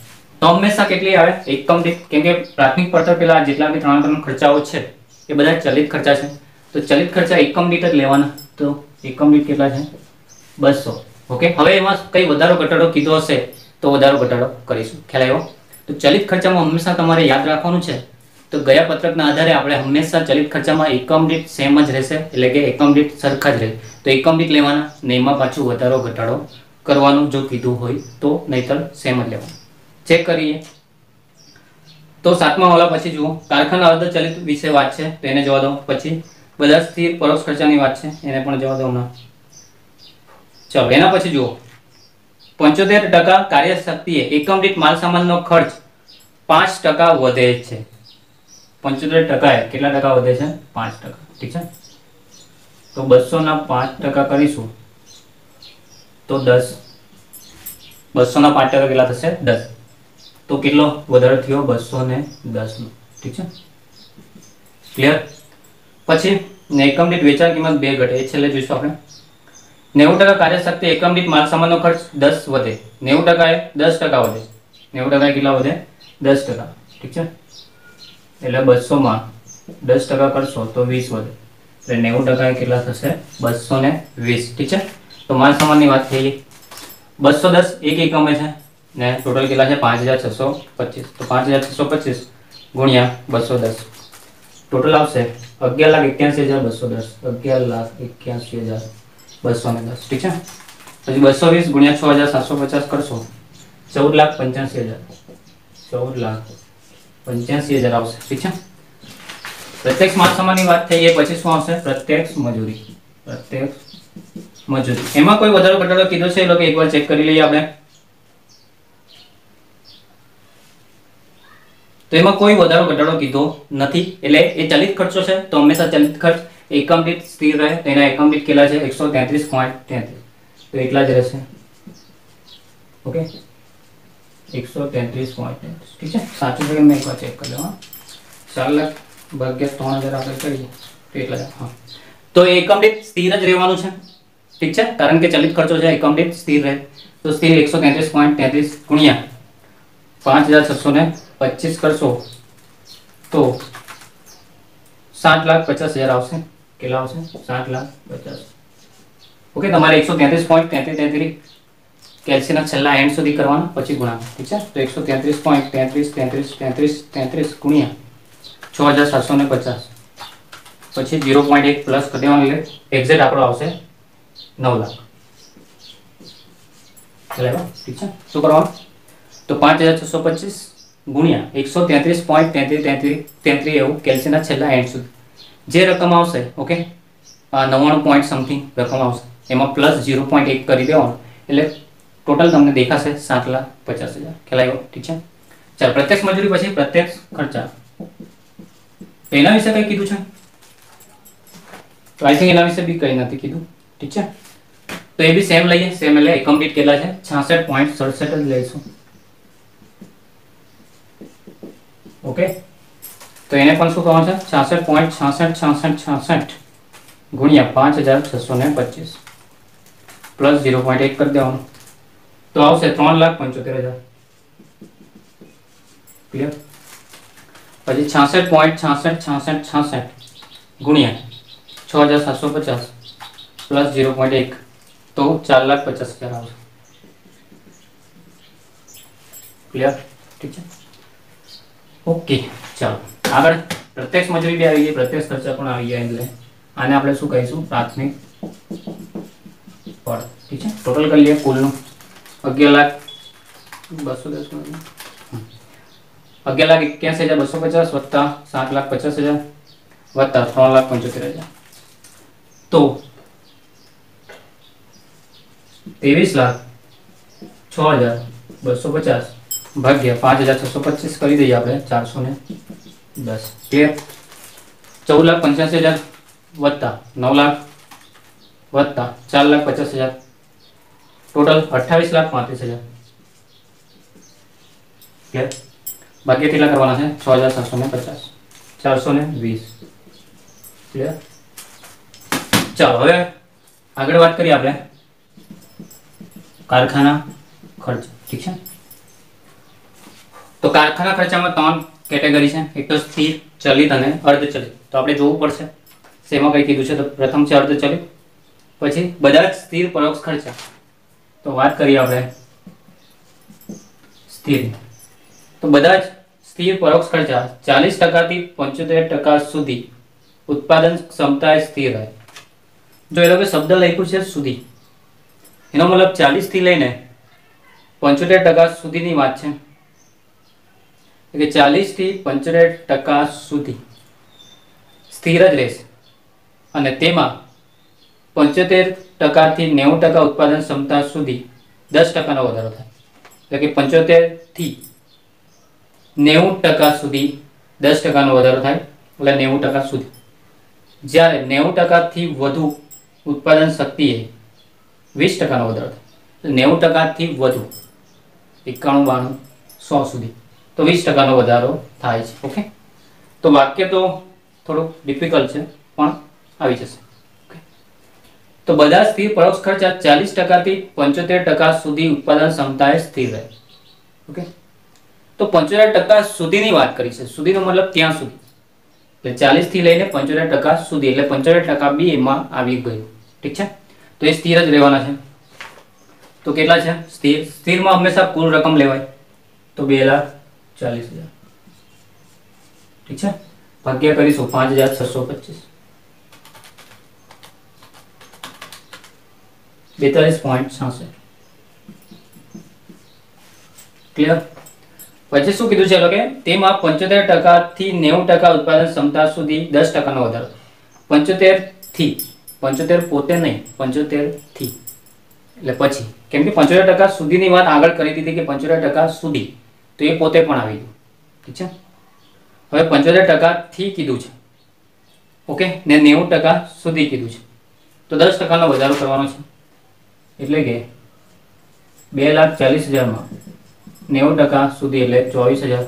A: તો હંમેશા કેટલી આવે? એકમ દીઠ, કેમ કે પ્રાથમિક પડતર પેલા જેટલા બી ત્રણ ખર્ચાઓ છે એ બધા ચલિત ખર્ચા છે, તો ચલિત ખર્ચા એકમ દીઠ જ લેવાના. તો એકમ દીઠ કેટલા છે? 200. ઓકે, હવે એમાં કઈ વધારો ઘટાડો કીધો હશે તો વધારો ઘટાડો કરીશું. ખ્યાલ આવ્યો? તો ચલિત ખર્ચામાં હંમેશા તમારે યાદ રાખવાનું છે, તો ગયા પત્રકના આધારે આપણે હંમેશા ચલિત ખર્ચામાં એકમ દીઠ સેમ જ રહેશે, એટલે કે એકમ દીઠ સરખા જ રહે. તો એકમ દીઠ લેવાના ને એમાં પાછું વધારો ઘટાડો કરવાનું જો કીધું હોય તો, નહીતર સેમ જ લેવાનું. ચેક કરીએ તો 7મા વાળા પછી જુઓ કારખાના અર્ધચલિત વિશે વાત છે, તો એને જવા દો. પછી બધા સ્થિર પરોક્ષ ખર્ચાની વાત છે, એને પણ જવા દો હમણાં. ચલો, એના પછી જુઓ 75% કાર્યશક્તિએ એકમ દીઠ માલ સામાનનો ખર્ચ 5% વધે છે. 75% કેટલા ટકા વધે છે? 5%, ઠીક છે. તો 200 ના 5% કરીશું તો 10. 200 ના 5% કેટલા થશે? 10. તો કેટલો વધારો થયો? 210 નો, ઠીક છે. ક્લિયર? પછી એકમ દીઠ વેચાણ કિંમત 2 ઘટે, એ છેલ્લે જોઈશું આપણે. 90% કાર્યશક્તિ એકમ દીઠ માલ સામાનનો ખર્ચ 10 વધે. 90% એ 10% વધે. 90% કેટલા વધે? 10%, ઠીક છે. એટલે 200 માં 10% કરશો તો 20 વધે, એટલે 90% એ કેટલા થશે? 220. ઠીક છે, તો માલ સામાનની વાત થઈ ગઈ. 210 એક એકમે છે ને ટોટલ કેટલા છે? 5625. તો 5625 ગુણ્યા 210 ટોટલ આવશે 11,81,210. 11,81,210. ઠીક છે, પછી 220 ગુણ્યા 6,750 કરશો 14,85,000. 14,85,000 આવશે. ઠીક છે, પ્રત્યક્ષ માલ સામાનની વાત થઈ ગઈ. પછી શું આવશે? પ્રત્યક્ષ મજૂરી. પ્રત્યક્ષ મજૂરી એમાં કોઈ વધારો ઘટાડો કીધો છે એ લોકો એકવાર ચેક કરી લઈએ આપણે. તો એમાં કોઈ વધારો ઘટાડો કીધો નથી, એટલે એ ચલિત ખર્ચો છે તો હંમેશા ચલિત ખર્ચ એકમ દીઠ સ્થિર રહે. તો એના એકમ દીઠ કેટલા છે? 133.33. તો એટલા જ રહેશે. ઓકે, 133.33. ઠીક છે, સાચું છે કે મેં એકવાર ચેક કરી લઉં. 4 લાખ ભાગ્યા 3,000 આપણે કરીએ તો એટલા જ. હા, તો એકમ દીઠ સ્થિર જ રહેવાનું છે. ઠીક છે, કારણ કે ચલિત ખર્ચો છે, એકમ દીઠ સ્થિર રહે. તો સ્થિર 133.33 ગુણ્યા 5,625 કરશો તો 7,50,000 આવશે. કેટલા આવશે? 7,50,000. ઓકે, તમારે 133.33 કેલ્સીના છેલ્લા એન્ડ સુધી કરવાના, પછી ગુણાકાર. ઠીક છે, તો 133.33 ગુણ્યા 6,750 પછી 0.1 પ્લસ કરી દેવાનું, એટલે એક્ઝેક્ટ આંકડો આવશે 9 લાખ. ઠીક છે, શું કરવાનું? તો 5,625 ગુણ્યા 133.33 એવું કેલ્સીના છેલ્લા એન્ડ સુધી જે રકમ આવશે, ઓકે, 99 પોઈન્ટ સમથિંગ રકમ આવશે, એમાં પ્લસ 0.1 કરી દેવાનું, એટલે ટોટલ તમને દેખાશે 7,50,000. ખ્યાલ આવ્યો? ઠીક છે, ચાલો પ્રત્યક્ષ મજૂરી પછી પ્રત્યક્ષ ખર્ચા. તો એના વિશે કઈ કીધું છે? તો આઈ થિંક એના વિશે બી કઈ નથી કીધું. ઠીક છે, તો એ બી સેમ લઈએ. સેમ એટલે એકમ દીઠ કેટલા છે? 66.67 જ લઈશું. ઓકે, તો એને પણ શું કરવાનું છે? 66.6666 ગુણ્યા 5,625 પ્લસ 0.1 કરી દેવાનું, તો આવશે 3,75,000. ક્લિયર? પછી 66.6666 ગુણ્યા 6,750 પ્લસ 0.1 તો 4,50,000 આવશે. ક્લિયર? ઠીક છે, ઓકે, ચાલો આગળ પ્રત્યક્ષ મજૂરી બી આવી ગઈ, પ્રત્યક્ષ ખર્ચા પણ આવી ગયા, એટલે આને આપણે શું કહીશું? પ્રાથમિક ફળ. ઠીક છે, ટોટલ કરી લઈએ કુલનું 11,210 11,81,250 વત્તા 7,50,000 વત્તા 3,75,000, તો 23,06,250 ભાગ્યા 5,625 કરી દઈએ આપણે 410. ક્લિયર? 14,85,000 વત્તા 9 લાખ વત્તા 4,50,000 ટોટલ 28,35,000. ક્લિયર? ભાગ્ય કેટલા કરવાના છે? 6,750. 420. ક્લિયર? ચાલો હવે આગળ વાત કરીએ આપણે કારખાના ખર્ચ. ઠીક છે, તો કારખાના ખર્ચામાં 3 કેટેગરી છે, એક તો સ્થિર, ચલિત અને અર્ધચલિત. તો આપણે જોવું પડશે શેમાં કઈ કીધું છે. તો પ્રથમ છે અર્ધચલિત, પછી બધા જ સ્થિર પરોક્ષ ખર્ચા. તો વાત કરીએ આપણે સ્થિર. તો બધા જ સ્થિર પરોક્ષ ખર્ચા 40% થી 75% સુધી ઉત્પાદન ક્ષમતા સ્થિર રહે. જો એ લોકો શબ્દ લખ્યું છે સુધી, એનો મતલબ 40 થી લઈને 75% સુધીની વાત છે, કે 40 થી 75% સુધી સ્થિર જ રહેશે, અને તેમાં 75% થી 90% ઉત્પાદન ક્ષમતા સુધી 10% નો વધારો થાય. એટલે કે 75 થી 90% સુધી 10% નો વધારો થાય, એટલે 90% સુધી. જ્યારે 90% થી વધુ ઉત્પાદન શક્તિએ 20% નો વધારો થાય, 90% થી વધુ 91, 92, 100 સુધી તો 20% નો વધારો થાય છે. ઓકે, તો વાક્ય તો થોડુંક ડિફિકલ્ટ છે પણ આવી જશે. તો બધા સ્થિર પરોક્ષ ખર્ચા 40% થી 75% સુધી ઉત્પાદન ક્ષમતાએ સ્થિર રહે. ઓકે, તો 75% સુધીની વાત કરી છે. સુધીનો મતલબ ત્યાં સુધી. એટલે 40 થી લઈને 75% સુધી, એટલે 75% બી એમાં આવી ગયું. ઠીક છે, તો એ સ્થિર જ રહેવાના છે. તો કેટલા છે સ્થિર? સ્થિરમાં હંમેશા કુલ રકમ લેવાય, તો 2,40,000. ઠીક છે, ભાગ્યા કરીશું 5,625, 42.66. ક્લિયર? પછી શું કીધું છે કે તેમાં 75% થી 90% ઉત્પાદન ક્ષમતા સુધી 10% નો વધારો. 75 થી, 75 પોતે નહીં, 75 થી એટલે પછી, કેમ કે 75% સુધીની વાત આગળ કરી દીધી કે 75% સુધી, તો એ પોતે પણ આવી ગયું. ઠીક છે, હવે 75% થી કીધું છે, ઓકે, ને 90% સુધી કીધું છે, તો 10% નો વધારો કરવાનો છે. એટલે કે 2,40,000 માં 90% સુધી એટલે 24,000.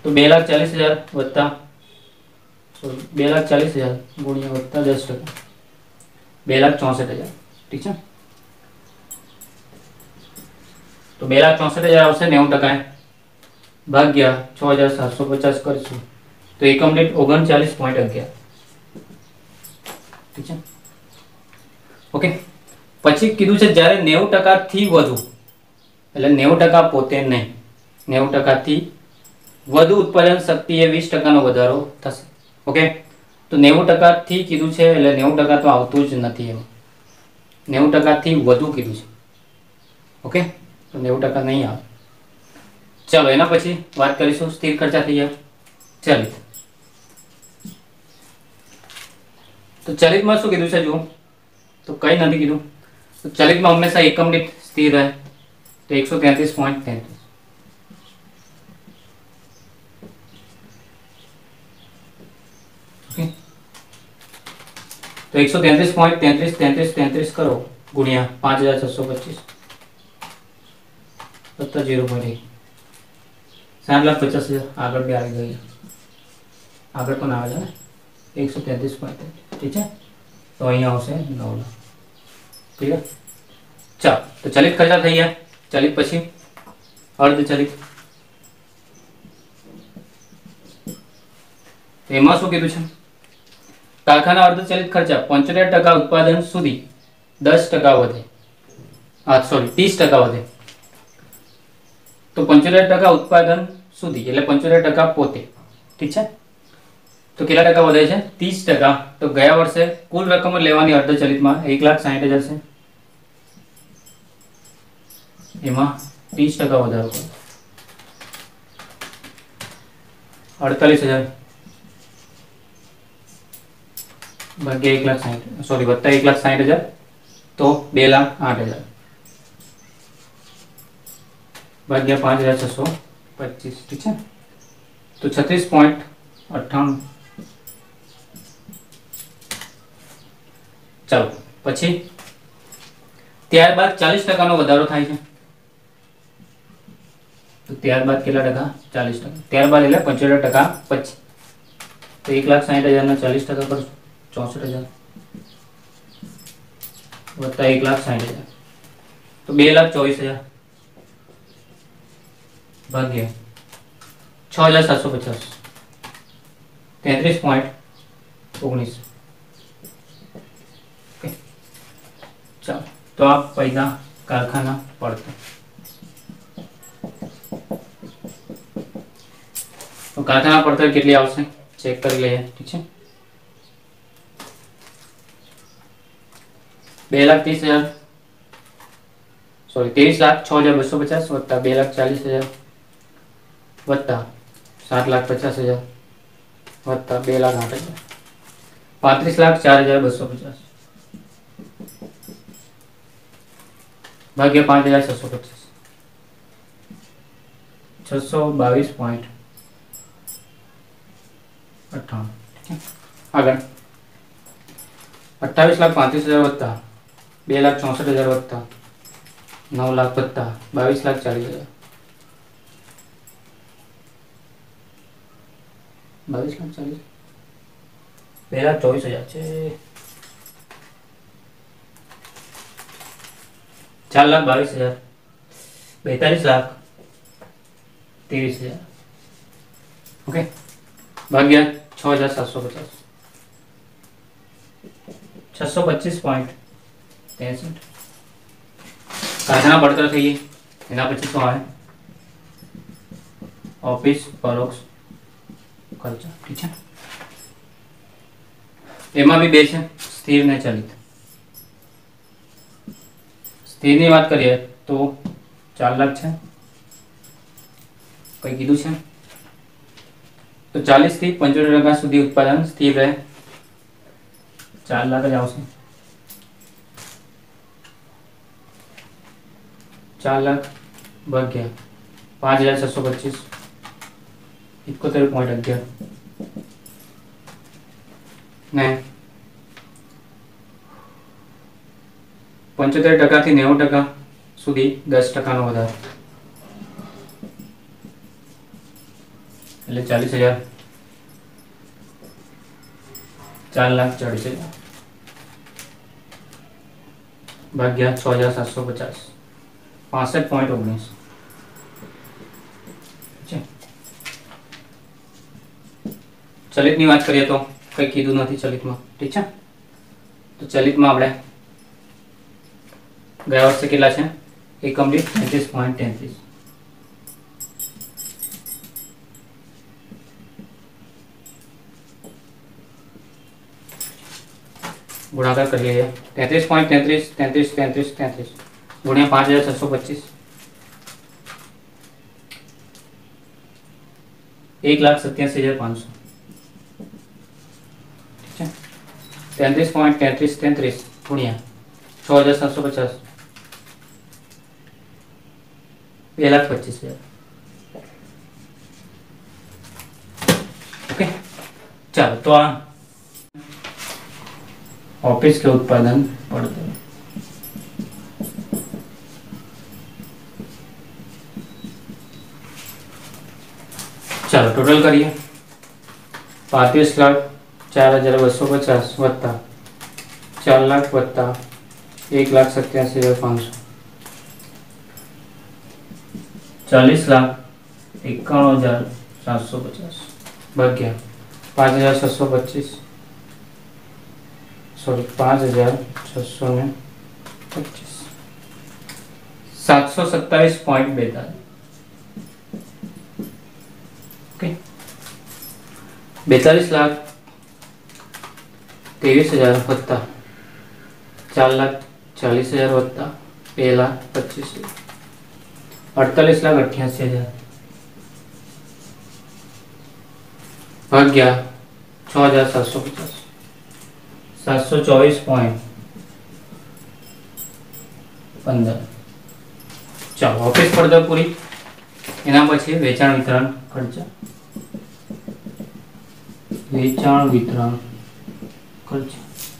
A: તો 2,40,000 વત્તા 2,40,000 ગુણ્યા વત્તા 10%, 2,64,000. ઠીક છે, તો 2,64,000 આવશે 90%, ભાગ્યા 6,750 કરીશું તો એકમ દીઠ 39.11. ઠીક છે, ઓકે. પછી કીધું છે જ્યારે 90% થી વધુ, એટલે 90% પોતે નહીં, 90% થી વધુ ઉત્પાદન શક્તિ એ 20% નો વધારો થશે. ઓકે, તો 90% થી કીધું છે એટલે 90% તો આવતું જ નથી એમાં, 90% થી વધુ કીધું છે. ઓકે, તો 90% નહીં આવે. ચાલો એના પછી વાત કરીશું સ્થિર ખર્ચા થઈ ગયા. ચલિત, તો ચલિતમાં શું કીધું છે જુઓ, તો કઈ નથી કીધું. તો ચલિતમાં હંમેશા એકમ દીઠ સ્થિર રહે, તો 133.33. ઓકે, તો 133.33 કરો ગુણ્યા 5,625 વત્તા 0.1, 7,50,000. આગળ બી આવી ગઈ, આગળ પણ આવે છે ને 133.33. ઠીક છે, તો અહીંયા આવશે 9 લાખ. ક્લિયર? ચાલો, તો ચલિત ખર્ચા થઈ ગયા. ચલિત પછી અર્ધચલિત. એમાં શું કીધું છે? કારખાના અર્ધચલિત ખર્ચા 75% ઉત્પાદન સુધી 10% વધે, 30% વધે. તો 75% ઉત્પાદન સુધી એટલે 75% પોતે. ઠીક છે, તો કેટલા ટકા વધે છે? 30%. તો ગયા વર્ષે કુલ રકમ લેવાની અર્ધચલિતમાં 1,60,000 છે, એમાં 30% વધારો કરો, 48,000 ભાગ્યા 1,60,000, સોરી વત્તા 1,60,000, તો 2,08,000 ભાગ્યા 5,625. ઠીક છે, તો 36.98. ચાલો પછી ત્યારબાદ 40% નો વધારો થાય છે. તો ત્યારબાદ કેટલા ટકા? 40%. ત્યારબાદ એટલે 75% પછી, તો 1,60,000 ના 40% કરશું 64,000 વત્તા 1,60,000, તો 2,24,000 ભાગ્યા 6,750, 33.19. ચાલો, તો આ પૈસા કારખાના પડતર. તો કારખાના પડતર કેટલી આવશે ચેક કરી લઈએ. ઠીક છે, 2,30,000 સોરી 23,06,250 વત્તા 2,40,000 વત્તા 7,50,000 વત્તા 2,08,000, 35,04,250 ભાગ્યા 5,650, 622.58. આગળ 28,35,000 વત્તા 2,64,000 વત્તા 9 લાખ વત્તા 22,40,000, 22,40,000 2,24,000 છે, 4,22,000, 42,30,000. ઓકે, भाग्या 6,750 625.63 કારખાના પડતર થઈએ એના પછી શું આવે ઓફિસ પરોક્ષ ખર્ચા ઠીક છે એમાં બી બે છે સ્થિર ને ચલિત સ્થિરની વાત કરીએ તો 4 લાખ છે કઈ કીધું છે तो 40 થી 75% સુધી ઉત્પાદન સ્થિર રહે 4 લાખ જ આવશે 4 લાખ ભાગ્યા 5,625 71.11 ને 75% થી 90% સુધી 10% નો વધારો એટલે 40,000 4,40,000 ભાગ્યા 6,750 65.19 ચલિતની વાત કરીએ તો કંઈ કીધું નથી ચલિતમાં ઠીક છે તો ચલિતમાં આપણે ગયા વર્ષે કેટલા છે એકમ દીઠ 33.33 गुणाकार कर लिया 33.33 33 33 33 गुणिया 5,625 1,87,500 ठीक है 33.33 33 गुणिया 6,750 2,25,000 ओके चलो तो ऑफिस के उत्पादन पड़ते हैं चलो टोटल करिए 35,04,250 वत्ता 4 लाख वत्ता 1,87,500 40,91,750 भाग्या 5,625 सॉरी 5,625 727.42 ओके 42,23,000 वत्ता 4,40,000 वत्ता 2,25,000 48,88,000 भाग्या 6,750 724.15 चलो ऑफिस પડતર પૂરી એના પછી વેચાણ વિતરણ ખર્ચા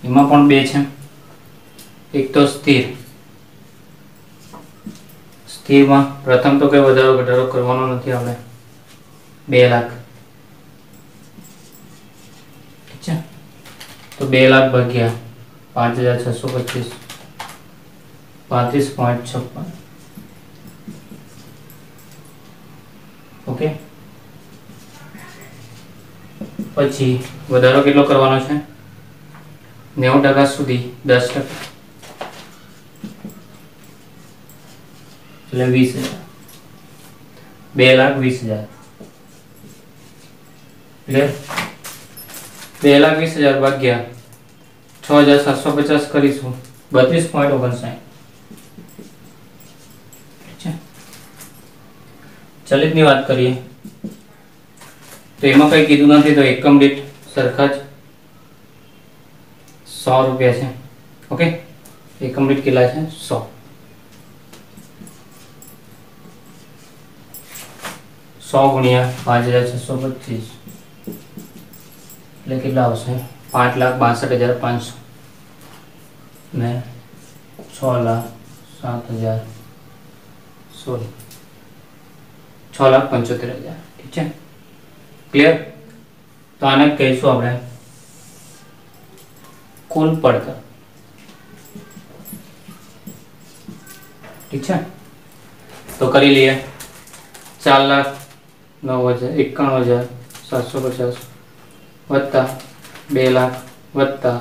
A: એમાં પણ બે છે એક તો સ્થિરમાં પ્રથમ તો કઈ વધારો ઘટાડો કરવાનો નથી આપણે 2 લાખ ઠીક છે तो 2 लाख भाग्या 5,625 35.56 ओके પછી વધારો કેટલો કરવાનો છે 90% સુધી 10% એટલે 20,000 2,20,000 क्लियर 2,20,000 भाग्या 6,750 करीशू 32.59 चलित ની વાત કરીએ તો એમાં કઈ કીધું નથી તો એકમ દીઠ સરખા જ 100 રૂપિયા છે ઓકે એકમ દીઠ કેટલા છે 100 100 ગુણ્યા 5,625 એટલે કેટલા આવશે 5,62,500 ને 6,07,000 सॉरी 6,75,000 ठीक है क्लियर तो आने कहीशू આપણે कुल પડતર ठीक है तो કરી લઈએ 4,91,750 વત્તા 2 લાખ વત્તા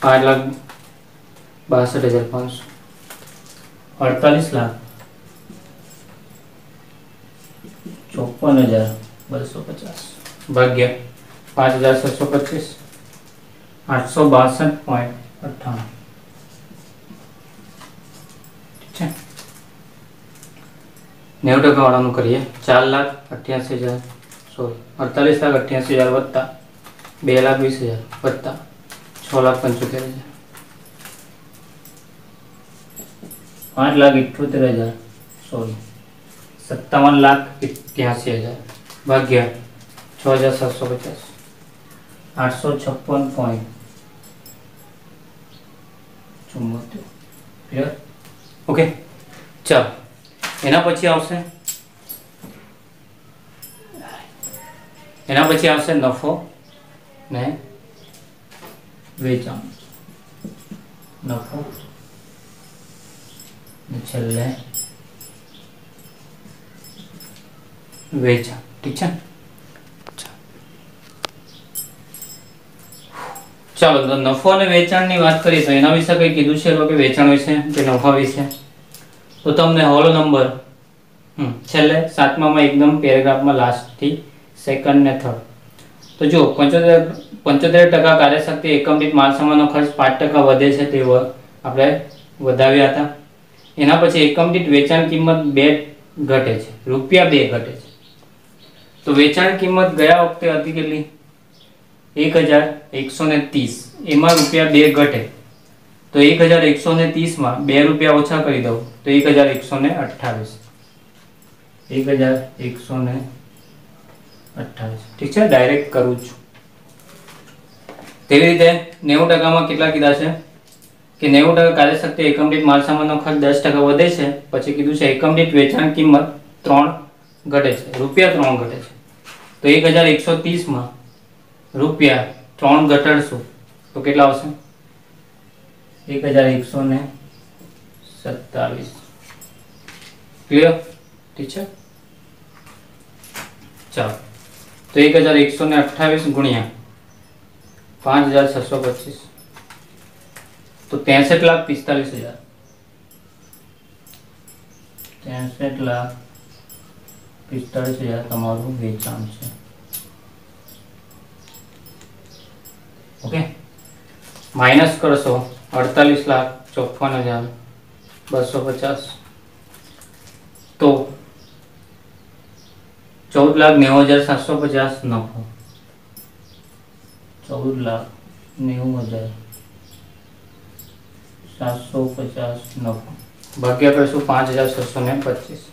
A: 5,62,500 48,54,250 ભાગ્યા 5,725 862.98 છે। 90% વાળાનું કરીએ 4,88,000 સોરી 48,88,000 વત્તા 2,20,000 વત્તા 6,75,000 5,78,000 સોરી 57,81,000 ભાગ્યા 6,750 856.74 ક્લિયર। ઓકે ચાલો એના પછી આવશે નફો ને વેચાણ, નફો ને છેલ્લે વેચાણ। ઠીક છે ચાલો તો નફો અને વેચાણની વાત કરીએ તો એના વિશે કંઈ કીધું છે કે વેચાણ વિશે કે નફા વિશે? તો તમને હોલ નંબર છેલ્લે 7મામાં એકદમ પેરેગ્રાફમાં લાસ્ટથી સેકન્ડ ને થર્ડ તો જો 75% કાર્યશક્તિ એકમ દીઠ માલ સામાનનો ખર્ચ 5% વધે છે તે આપણે વધાવ્યા હતા। એના પછી એકમ દીઠ વેચાણ કિંમત 2 ઘટે છે, રૂપિયા 2 ઘટે છે। તો વેચાણ કિંમત ગયા વખતે હતી કેટલી? 1,130, એમાં રૂપિયા 2 ઘટે તો 1,130 માં 2 રૂપિયા ઓછા કરી દઉં તો 1,128 ઠીક છે, ડાયરેક્ટ કરું છું। તેવી રીતે 90% માં કેટલા કીધા છે કે 90% કાર્યશક્તિ એકમ દીઠ માલ સામાનનો ખર્ચ 10% વધે છે, પછી કીધું છે એકમ દીઠ વેચાણ કિંમત 3 ઘટે છે, રૂપિયા 3 ઘટે છે તો 1,130 માં રૂપિયા 3 ઘટાડશું તો કેટલા આવશે? 1,127 ક્લિયર। ઠીક છે ચાલો તો 1,128 ગુણ્યા 5,625 તો 63,45,000 63,45,000 તમારું વેચાણ છે। ઓકે માઇનસ કરશો 48,54,250 તો 14,90,750 નફો, 14,90,750 નફો ભાગ્યા કરીશું 5,625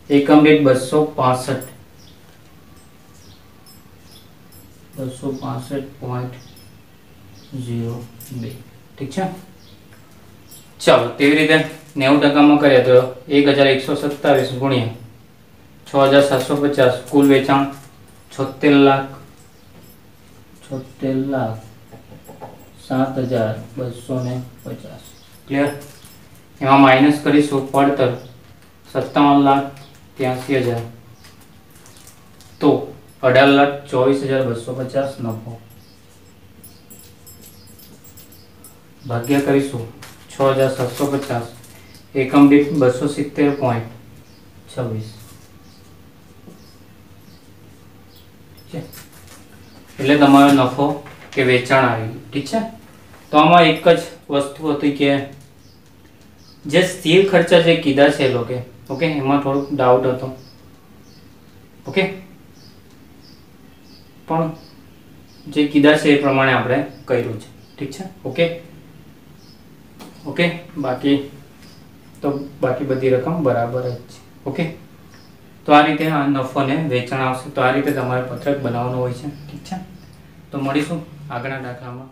A: એકમ દીઠ 265.02 ઠીક છે ચાલો તેવી રીતે 90% માં કરીએ તો 1,127 ગુણ્યા 6,750 કુલ વેચાણ 76,07,250 ક્લિયર। એમાં માઇનસ કરીશું પડતર 57,83,000 તો 18,24,250 નફો ભાગ્યા કરીશું 6,750 એકમ દીઠ 270.26 એટલે તમારો નફો કે વેચાણ આવી ગયું। ઠીક છે તો આમાં એક જ વસ્તુ હતી કે જે સ્થિર ખર્ચા જે કીધા છે એ લોકો ઓકે એમાં થોડુંક ડાઉટ હતો ઓકે પણ જે કીધા છે એ પ્રમાણે આપણે કર્યું છે। ઠીક છે ઓકે બાકી બધી રકમ બરાબર જ છે। ઓકે તો આ રીતે આ નફો ને વેચાણ આવશે તો આ રીતે તમારે પત્રક બનાવવાનું હોય છે। ઠીક છે તો મળીશું આગળના દાખલામાં।